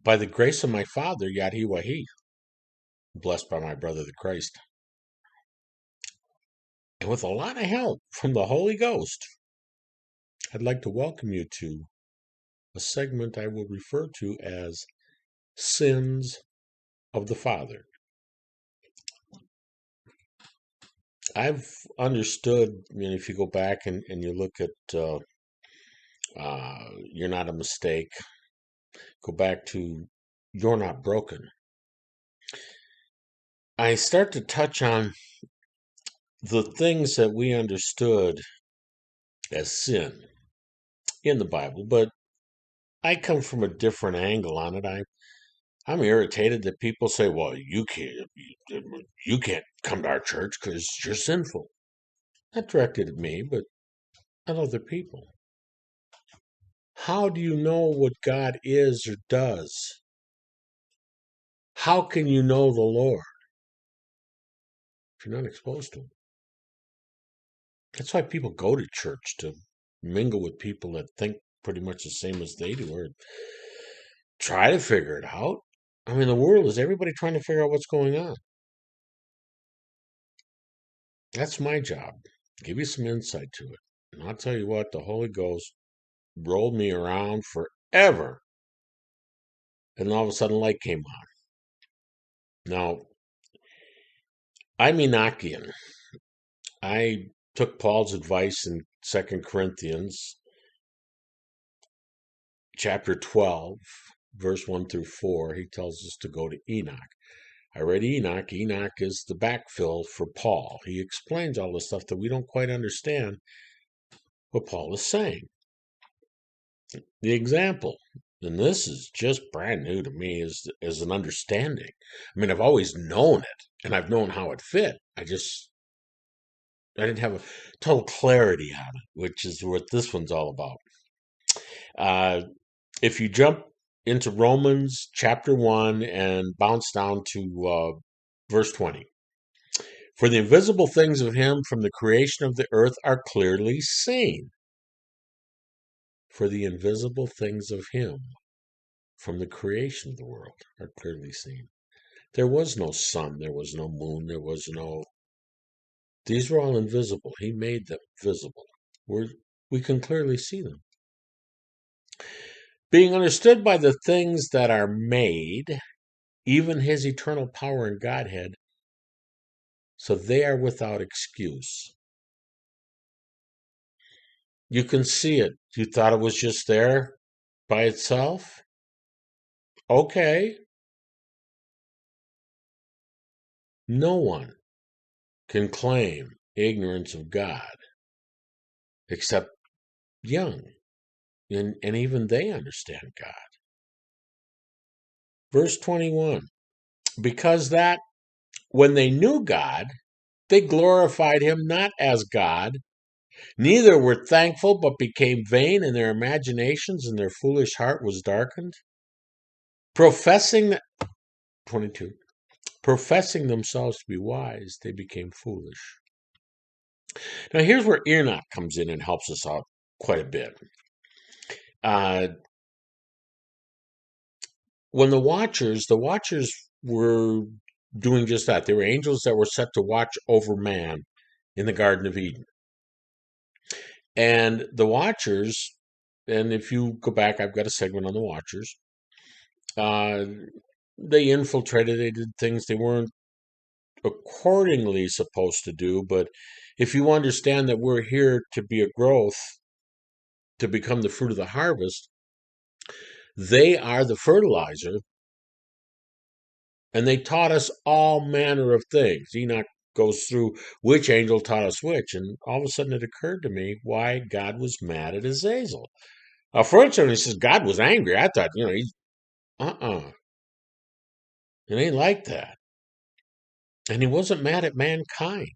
By the grace of my Father, Yadhi Wahi, blessed by my brother the Christ, and with a lot of help from the Holy Ghost, I'd like to welcome you to a segment I will refer to as Sins of the Father. I've understood, if you go back and you look at You're Not a Mistake, go back to You're Not Broken, I start to touch on the things that we understood as sin in the Bible, but I come from a different angle on it. I'm irritated that people say, "Well, you can't come to our church because you're sinful." Not directed at me, but at other people. How do you know what God is or does? How can you know the Lord if you're not exposed to Him? That's why people go to church, to mingle with people that think pretty much the same as they do, or try to figure it out. I mean, the world is everybody trying to figure out what's going on. That's my job. Give you some insight to it. And I'll tell you what, the Holy Ghost rolled me around forever. And all of a sudden, light came on. Now, I'm Enochian. I took Paul's advice in 2 Corinthians chapter 12, verse 1 through 4. He tells us to go to Enoch. I read Enoch. Enoch is the backfill for Paul. He explains all this stuff that we don't quite understand what Paul is saying. The example, and this is just brand new to me, is an understanding. I mean, I've always known it, and I've known how it fit. I didn't have a total clarity on it, which is what this one's all about. If you jump into Romans chapter 1 and bounce down to verse 20. For the invisible things of him from the creation of the earth are clearly seen. For the invisible things of him from the creation of the world are clearly seen. There was no sun, there was no moon, these were all invisible. He made them visible. We can clearly see them. Being understood by the things that are made, even his eternal power and Godhead, so they are without excuse. You can see it. You thought it was just there by itself? Okay. No one can claim ignorance of God except young. And even they understand God. Verse 21, because that when they knew God, they glorified him not as God, neither were thankful, but became vain in their imaginations, and their foolish heart was darkened. Professing 22, professing themselves to be wise, they became foolish. Now here's where Enoch comes in and helps us out quite a bit. When the watchers were doing just that. They were angels that were set to watch over man in the Garden of Eden. And the watchers, and if you go back, I've got a segment on the watchers. They infiltrated, they did things they weren't accordingly supposed to do. But if you understand that we're here to be a growth, to become the fruit of the harvest, they are the fertilizer. And they taught us all manner of things. Enoch goes through which angel taught us which. And all of a sudden it occurred to me why God was mad at Azazel. First, when he says God was angry, I thought, he's, it ain't like that. And he wasn't mad at mankind.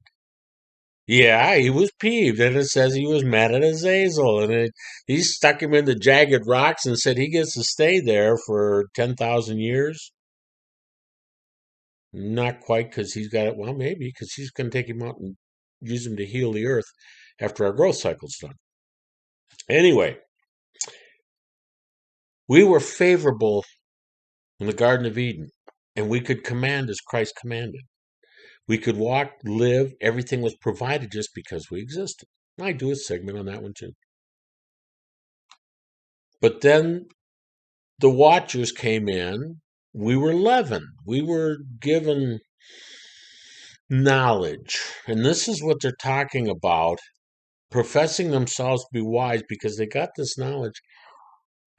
Yeah, he was peeved, and it says he was mad at Azazel, and he stuck him in the jagged rocks and said he gets to stay there for 10,000 years. Not quite, because he's got it. Well, maybe, because he's going to take him out and use him to heal the earth after our growth cycle's done. Anyway, we were favorable in the Garden of Eden. And we could command as Christ commanded. We could walk, live, everything was provided just because we existed. I do a segment on that one too. But then the watchers came in. We were leavened. We were given knowledge. And this is what they're talking about, professing themselves to be wise because they got this knowledge.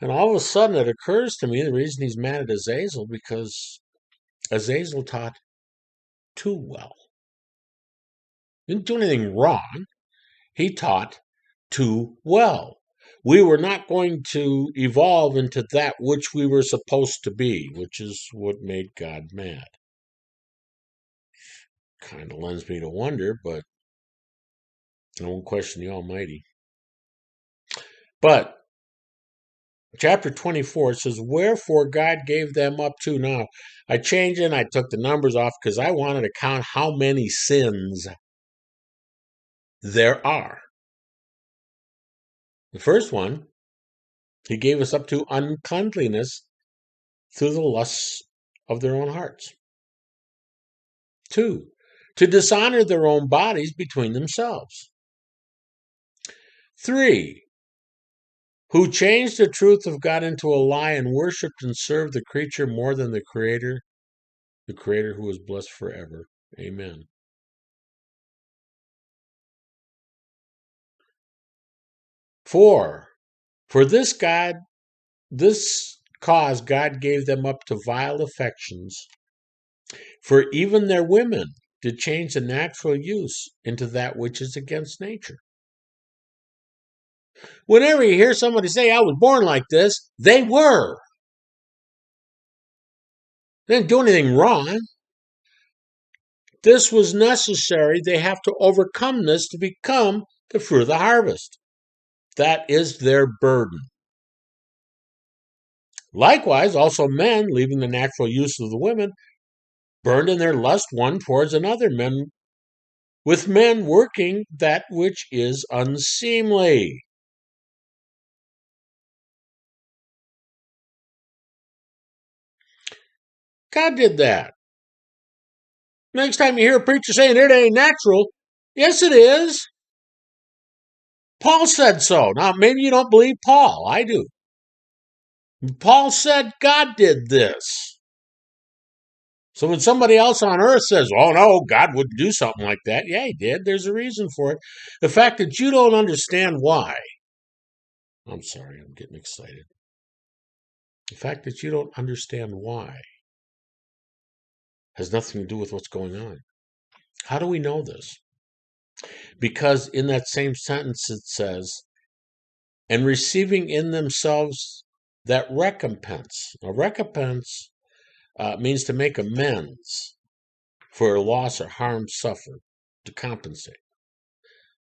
And all of a sudden it occurs to me the reason he's mad at Azazel, because Azazel taught too well. He didn't do anything wrong. He taught too well. We were not going to evolve into that which we were supposed to be, which is what made God mad. Kind of lends me to wonder, but I won't question the Almighty. But chapter 24 says, wherefore God gave them up to. Now, I changed it and I took the numbers off because I wanted to count how many sins there are. The first one, he gave us up to uncleanliness through the lusts of their own hearts. 2, to dishonor their own bodies between themselves. 3, who changed the truth of God into a lie and worshipped and served the creature more than the Creator who is blessed forever. Amen. 4, for this cause God gave them up to vile affections, for even their women did change the natural use into that which is against nature. Whenever you hear somebody say, I was born like this, they were. They didn't do anything wrong. This was necessary. They have to overcome this to become the fruit of the harvest. That is their burden. Likewise, also men, leaving the natural use of the women, burned in their lust one towards another, with men working that which is unseemly. God did that. Next time you hear a preacher saying it ain't natural, yes, it is. Paul said so. Now, maybe you don't believe Paul. I do. Paul said God did this. So when somebody else on earth says, oh no, God wouldn't do something like that, yeah, he did. There's a reason for it. The fact that you don't understand why. I'm sorry, I'm getting excited. The fact that you don't understand why has nothing to do with what's going on. How do we know this? Because in that same sentence it says, and receiving in themselves that recompense. A recompense means to make amends for a loss or harm suffered, to compensate.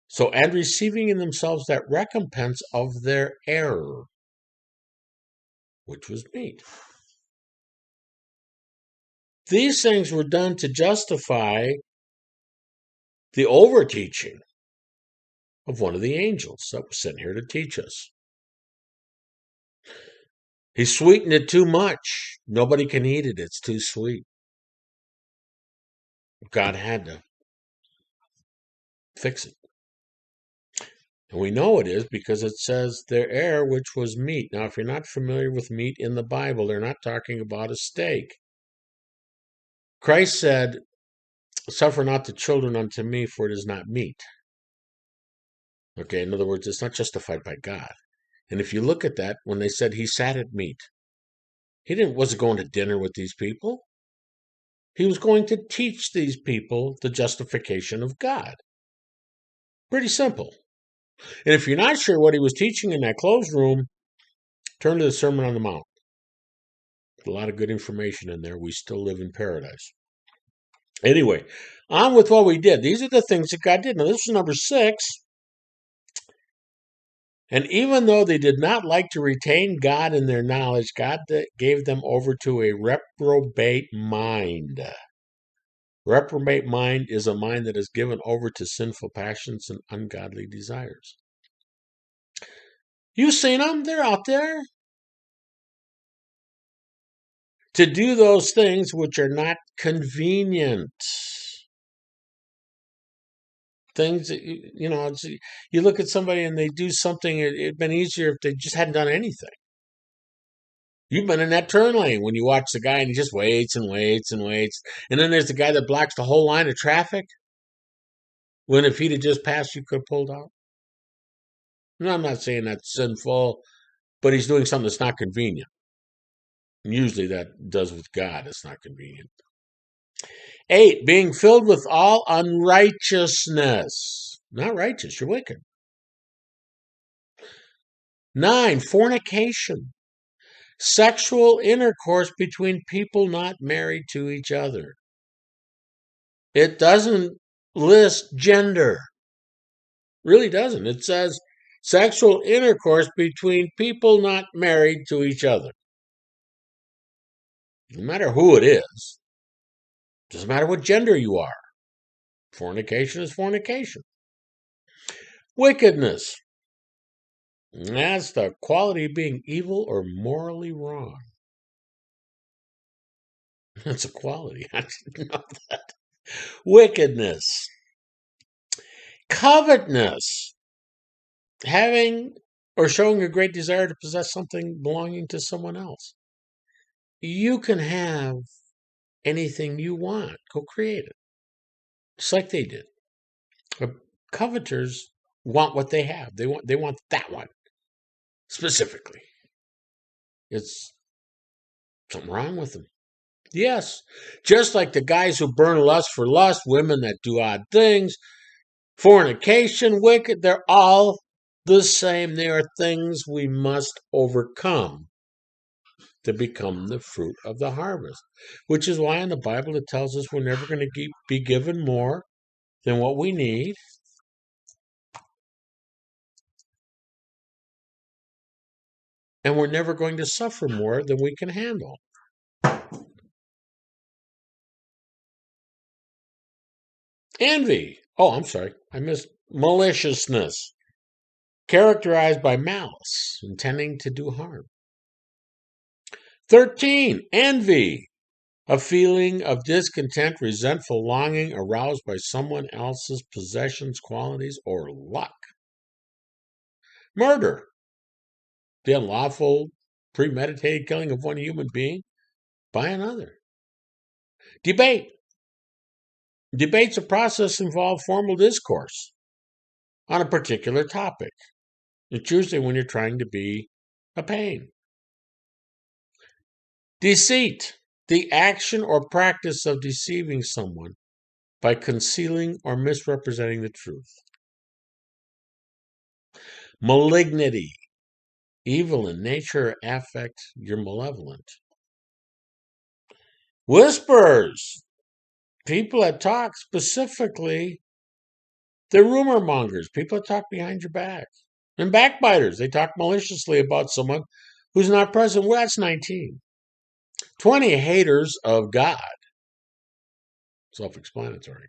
So, and receiving in themselves that recompense of their error, which was meat. These things were done to justify the overteaching of one of the angels that was sent here to teach us. He sweetened it too much. Nobody can eat it. It's too sweet. God had to fix it. And we know it is because it says their error, which was meat. Now, if you're not familiar with meat in the Bible, they're not talking about a steak. Christ said, suffer not the children unto me, for it is not meat. Okay, in other words, it's not justified by God. And if you look at that, when they said he sat at meat, he wasn't going to dinner with these people. He was going to teach these people the justification of God. Pretty simple. And if you're not sure what he was teaching in that closed room, turn to the Sermon on the Mount. A lot of good information in there. We still live in paradise. Anyway, on with what we did. These are the things that God did. Now, this is number 6. And even though they did not like to retain God in their knowledge, God gave them over to a reprobate mind. Reprobate mind is a mind that is given over to sinful passions and ungodly desires. You've seen them. They're out there. to do those things which are not convenient. Things that, you look at somebody and they do something, it'd been easier if they just hadn't done anything. You've been in that turn lane when you watch the guy and he just waits and waits and waits. And then there's the guy that blocks the whole line of traffic. When if he'd have just passed, you could have pulled out. No, I'm not saying that's sinful, but he's doing something that's not convenient. And usually that does with God, it's not convenient. 8, being filled with all unrighteousness. Not righteous, you're wicked. 9, fornication. Sexual intercourse between people not married to each other. It doesn't list gender. Really doesn't. It says sexual intercourse between people not married to each other. No matter who it is. Doesn't matter what gender you are. Fornication is fornication. Wickedness. That's the quality of being evil or morally wrong. That's a quality. I didn't know that. Wickedness. Covetousness. Having or showing a great desire to possess something belonging to someone else. You can have anything you want. Go create it. Just like they did. But coveters want what they have. They want that one. Specifically. It's something wrong with them. Yes. Just like the guys who burn lust for lust, women that do odd things, fornication, wicked, they're all the same. They are things we must overcome to become the fruit of the harvest. Which is why in the Bible it tells us we're never going to be given more than what we need. And we're never going to suffer more than we can handle. Envy. Oh, I'm sorry. I missed maliciousness. Characterized by malice, intending to do harm. 13. Envy. A feeling of discontent, resentful longing aroused by someone else's possessions, qualities, or luck. Murder. The unlawful, premeditated killing of one human being by another. Debate. Debate's a process involving formal discourse on a particular topic. It's usually when you're trying to be a pain. Deceit. The action or practice of deceiving someone by concealing or misrepresenting the truth. Malignity. Evil in nature or affect, you're malevolent. Whisperers. People that talk specifically, they're rumor mongers. People that talk behind your back. And backbiters. They talk maliciously about someone who's not present. Well, that's 19. 20, haters of God. Self-explanatory.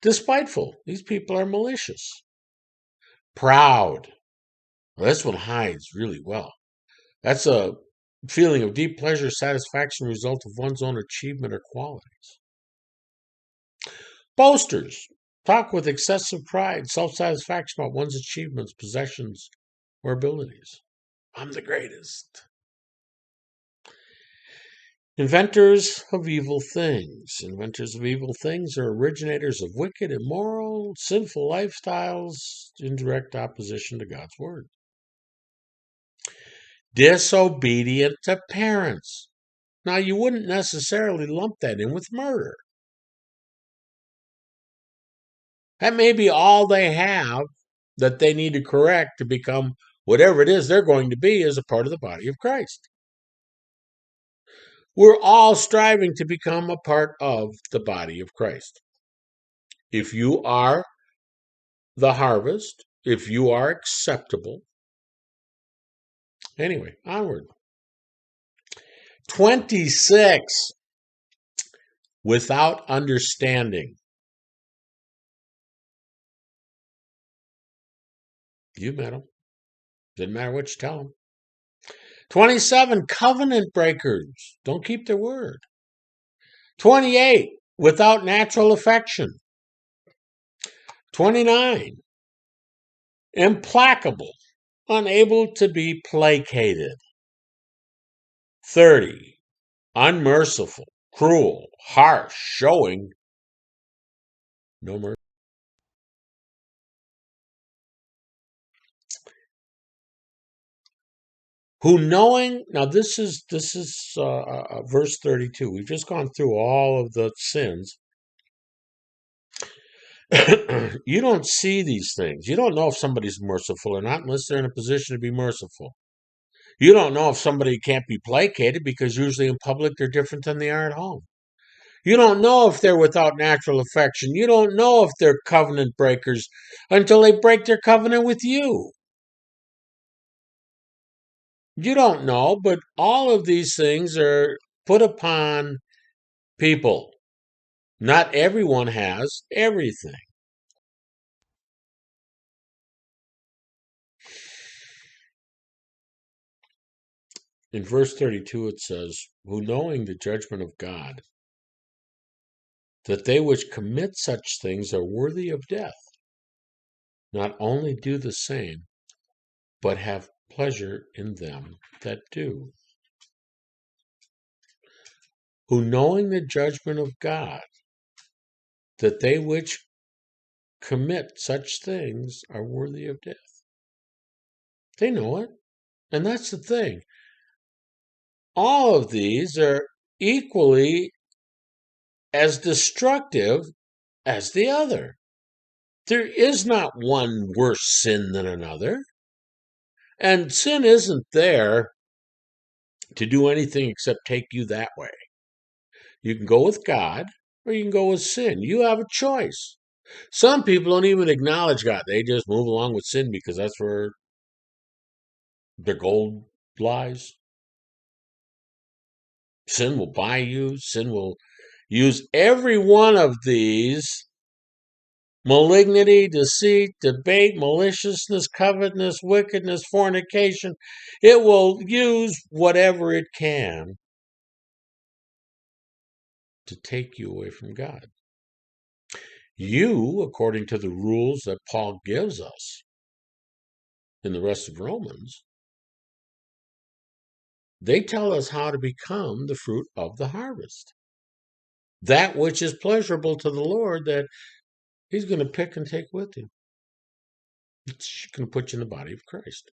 Despiteful. These people are malicious. Proud. Well, this one hides really well. That's a feeling of deep pleasure, satisfaction, result of one's own achievement or qualities. Boasters. Talk with excessive pride, self-satisfaction about one's achievements, possessions, or abilities. I'm the greatest. Inventors of evil things. Inventors of evil things are originators of wicked, immoral, sinful lifestyles in direct opposition to God's word. Disobedient to parents. Now, you wouldn't necessarily lump that in with murder. That may be all they have that they need to correct to become whatever it is they're going to be as a part of the body of Christ. We're all striving to become a part of the body of Christ. If you are the harvest, if you are acceptable. Anyway, onward. 26. Without understanding. You met them. Didn't matter what you tell them. 27, covenant breakers. Don't keep their word. 28, without natural affection. 29, implacable, unable to be placated. 30, unmerciful, cruel, harsh, showing no mercy. Who knowing, now this is verse 32. We've just gone through all of the sins. You don't see these things. You don't know if somebody's merciful or not unless they're in a position to be merciful. You don't know if somebody can't be placated because usually in public they're different than they are at home. You don't know if they're without natural affection. You don't know if they're covenant breakers until they break their covenant with you. You don't know, but all of these things are put upon people. Not everyone has everything. In verse 32 it says, who knowing the judgment of God, that they which commit such things are worthy of death, not only do the same, but have pleasure in them that do. Who knowing the judgment of God, that they which commit such things are worthy of death. They know it. And that's the thing. All of these are equally as destructive as the other. There is not one worse sin than another. And sin isn't there to do anything except take you that way. You can go with God or you can go with sin. You have a choice. Some people don't even acknowledge God. They just move along with sin because that's where their gold lies. Sin will buy you. Sin will use every one of these: malignity, deceit, debate, maliciousness, covetousness, wickedness, fornication. It will use whatever it can to take you away from God. You, according to the rules that Paul gives us in the rest of Romans, they tell us how to become the fruit of the harvest. That which is pleasurable to the Lord that he's going to pick and take with him. It's going to put you in the body of Christ.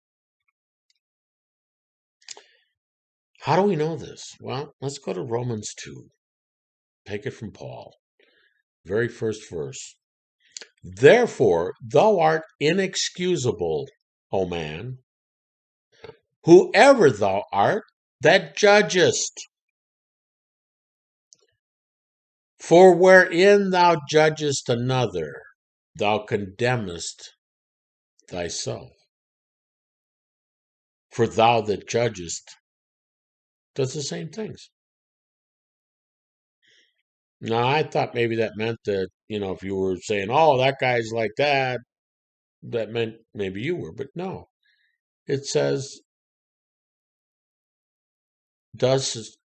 How do we know this? Well, let's go to Romans 2. Take it from Paul. Very first verse. Therefore, thou art inexcusable, O man, whoever thou art that judgest. For wherein thou judgest another, thou condemnest thyself. For thou that judgest does the same things. Now, I thought maybe that meant that, if you were saying, oh, that guy's like that, that meant maybe you were, but no. It says, does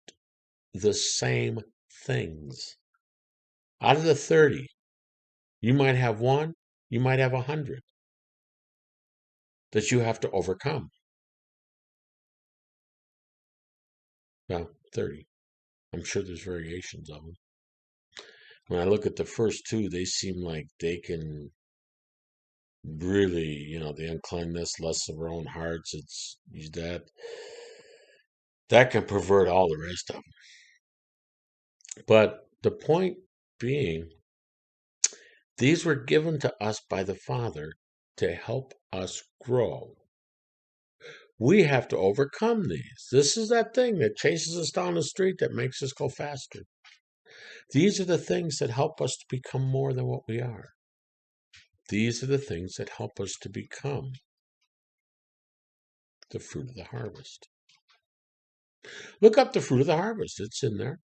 the same things. Out of the 30, you might have one, you might have 100 that you have to overcome. Well, 30. I'm sure there's variations of them. When I look at the first two, they seem like they can really, the uncleanness, lust of our own hearts, it's that can pervert all the rest of them. But the point being, these were given to us by the Father to help us grow. We have to overcome these. This is that thing that chases us down the street that makes us go faster. These are the things that help us to become more than what we are. These are the things that help us to become the fruit of the harvest. Look up the fruit of the harvest. It's in there.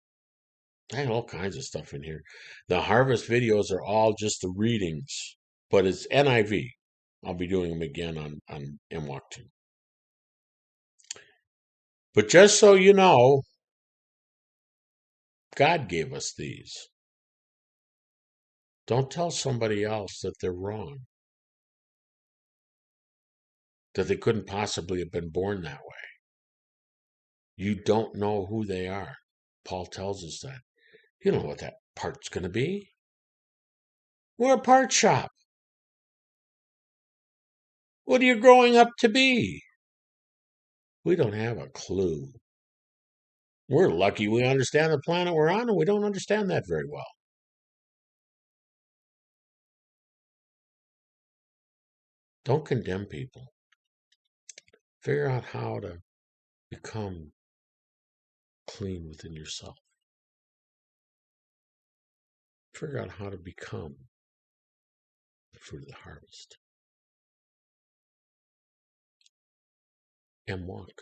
I had all kinds of stuff in here. The harvest videos are all just the readings, but it's NIV. I'll be doing them again on MWalk 2. But just so you know, God gave us these. Don't tell somebody else that they're wrong, that they couldn't possibly have been born that way. You don't know who they are. Paul tells us that. You don't know what that part's going to be. We're a part shop. What are you growing up to be? We don't have a clue. We're lucky we understand the planet we're on, and we don't understand that very well. Don't condemn people. Figure out how to become clean within yourself. Figure out how to become the fruit of the harvest. And walk.